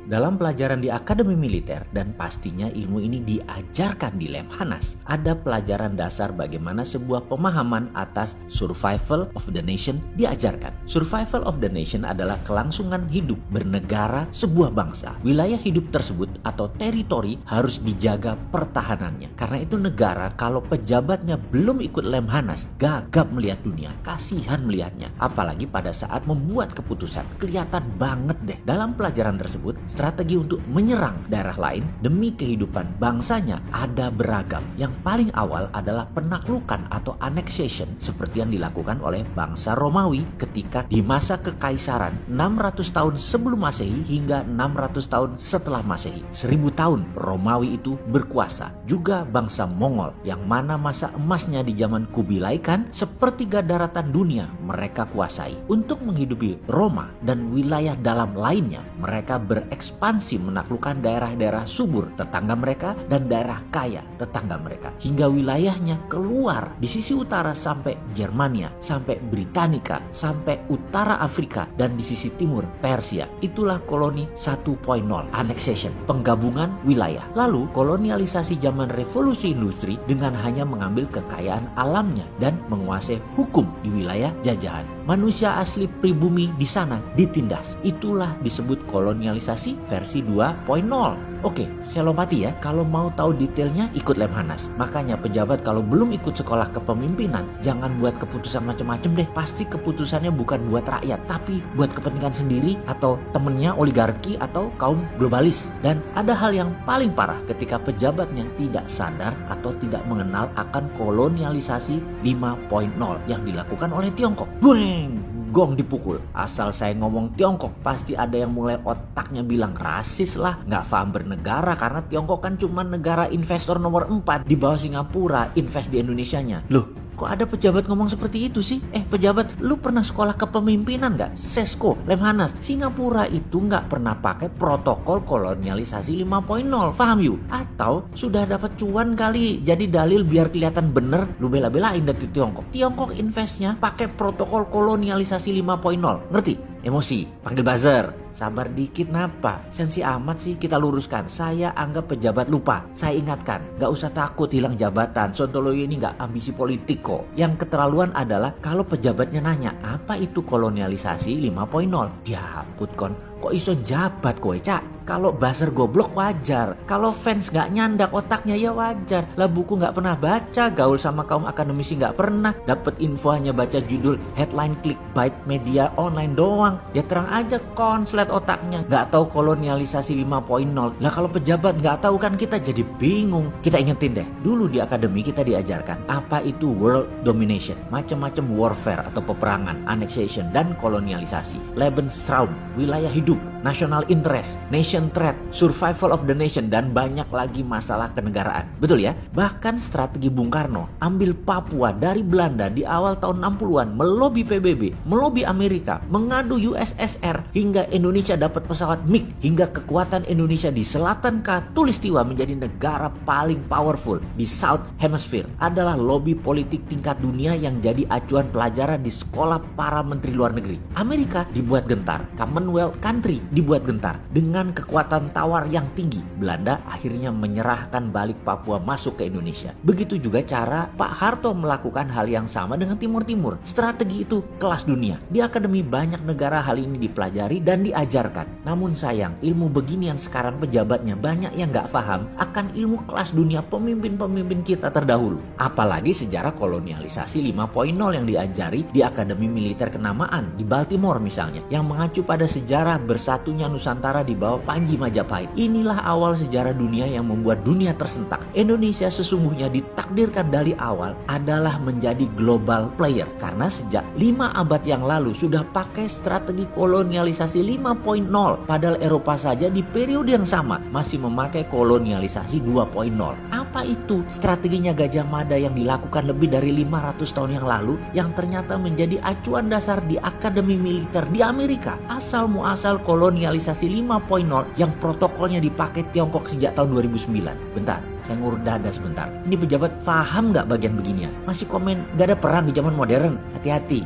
dalam pelajaran di akademi militer dan pastinya ilmu ini diajarkan di Lemhanas, ada pelajaran dasar bagaimana sebuah pemahaman atas survival of the nation diajarkan. Survival of the nation adalah kelangsungan hidup bernegara sebuah bangsa. Wilayah hidup tersebut atau teritori harus dijaga pertahanannya. Karena itu negara kalau pejabatnya belum ikut Lemhanas, gagap melihat dunia, kasihan melihatnya. Apalagi pada saat membuat keputusan, kelihatan banget deh. Dalam pelajaran tersebut, strategi untuk menyerang daerah lain demi kehidupan bangsanya ada beragam. Yang paling awal adalah penaklukan atau annexation seperti yang dilakukan oleh bangsa Romawi ketika di masa kekaisaran 600 tahun sebelum Masehi hingga 600 tahun setelah Masehi. 1000 tahun Romawi itu berkuasa. Juga bangsa Mongol yang mana masa emasnya di zaman Kubilai Khan, sepertiga daratan dunia mereka kuasai. Untuk menghidupi Roma dan wilayah dalam lainnya, mereka berekspansi menaklukkan daerah-daerah subur tetangga mereka dan daerah kaya tetangga mereka. Hingga wilayahnya keluar di sisi utara sampai Germania, sampai Britannica, sampai utara Afrika, dan di sisi timur Persia. Itulah koloni 1.0, annexation, penggabungan wilayah. Lalu kolonialisasi zaman revolusi industri dengan hanya mengambil kekayaan alamnya dan menguasai hukum di wilayah jajahan. Manusia asli pribumi di sana ditindas. Itulah disebut kolonialisasi versi 2.0. Oke, saya lompati ya. Kalau mau tahu detailnya ikut Lemhanas. Makanya pejabat kalau belum ikut sekolah kepemimpinan, jangan buat keputusan macam-macam deh. Pasti keputusannya bukan buat rakyat, tapi buat kepentingan sendiri atau temennya oligarki atau kaum globalis. Dan ada hal yang paling parah ketika pejabatnya tidak sadar atau tidak mengenal akan kolonialisasi 5.0 yang dilakukan oleh Tiongkok. Bueng! Gong dipukul. Asal saya ngomong Tiongkok, pasti ada yang mulai otaknya bilang rasis lah, nggak paham bernegara karena Tiongkok kan cuma negara investor nomor 4 di bawah Singapura invest di Indonesianya. Loh, kok ada pejabat ngomong seperti itu sih? Pejabat, lu pernah sekolah kepemimpinan nggak? Sesko, Lemhanas, Singapura itu nggak pernah pakai protokol kolonialisasi 5.0, paham you? Atau sudah dapat cuan kali, jadi dalil biar kelihatan bener, lu bela-belain dari Tiongkok. Tiongkok investnya pakai protokol kolonialisasi 5.0, ngerti? Emosi, panggil buzzer. Sabar dikit napa? Sensi amat sih, kita luruskan. Saya anggap pejabat lupa. Saya ingatkan, gak usah takut hilang jabatan. Sontoloyo ini gak ambisi politik kok. Yang keterlaluan adalah kalau pejabatnya nanya, apa itu kolonialisasi 5.0? Diaput kon, kok iso jabat kowe cak? Kalau buzzer goblok wajar. Kalau fans gak nyandak otaknya ya wajar. Lah buku gak pernah baca, gaul sama kaum akademisi gak pernah. Dapat info hanya baca judul, headline, clickbait, media online doang. Ya terang aja konslet otaknya. Gak tahu kolonialisasi 5.0. Lah kalau pejabat gak tahu kan kita jadi bingung. Kita ingetin deh, dulu di akademi kita diajarkan apa itu world domination, macam-macam warfare atau peperangan, annexation dan kolonialisasi, Lebensraum, wilayah hidup, national interest, nation threat, survival of the nation, dan banyak lagi masalah kenegaraan. Betul ya? Bahkan strategi Bung Karno ambil Papua dari Belanda di awal tahun 60-an, melobi PBB, melobi Amerika, mengadu USSR hingga Indonesia dapat pesawat MiG, hingga kekuatan Indonesia di selatan Katulistiwa menjadi negara paling powerful di South Hemisphere adalah lobby politik tingkat dunia yang jadi acuan pelajaran di sekolah para menteri luar negeri. Amerika dibuat gentar, Commonwealth country dibuat gentar dengan kekuatan tawar yang tinggi. Belanda akhirnya menyerahkan balik Papua masuk ke Indonesia. Begitu juga cara Pak Harto melakukan hal yang sama dengan Timur Timur. Strategi itu kelas dunia. Di akademi banyak negara hal ini dipelajari dan diajarkan. Namun sayang, ilmu beginian sekarang pejabatnya banyak yang gak paham akan ilmu kelas dunia pemimpin-pemimpin kita terdahulu. Apalagi sejarah kolonialisasi 5.0 yang diajari di Akademi Militer Kenamaan di Baltimore misalnya, yang mengacu pada sejarah bersatunya Nusantara di bawah Panji Majapahit. Inilah awal sejarah dunia yang membuat dunia tersentak. Indonesia sesungguhnya ditakdirkan dari awal adalah menjadi global player karena sejak 5 abad yang lalu sudah pakai strategi kolonialisasi 5.0. Padahal Eropa saja di periode yang sama masih memakai kolonialisasi 2.0. Apa itu strateginya Gajah Mada yang dilakukan lebih dari 500 tahun yang lalu yang ternyata menjadi acuan dasar di Akademi Militer di Amerika? Asal muasal kolonialisasi 5.0 yang protokolnya dipakai Tiongkok sejak tahun 2009. Bentar, saya ngurut dada sebentar. Ini pejabat paham gak bagian beginian? Masih komen gak ada perang di zaman modern? Hati-hati.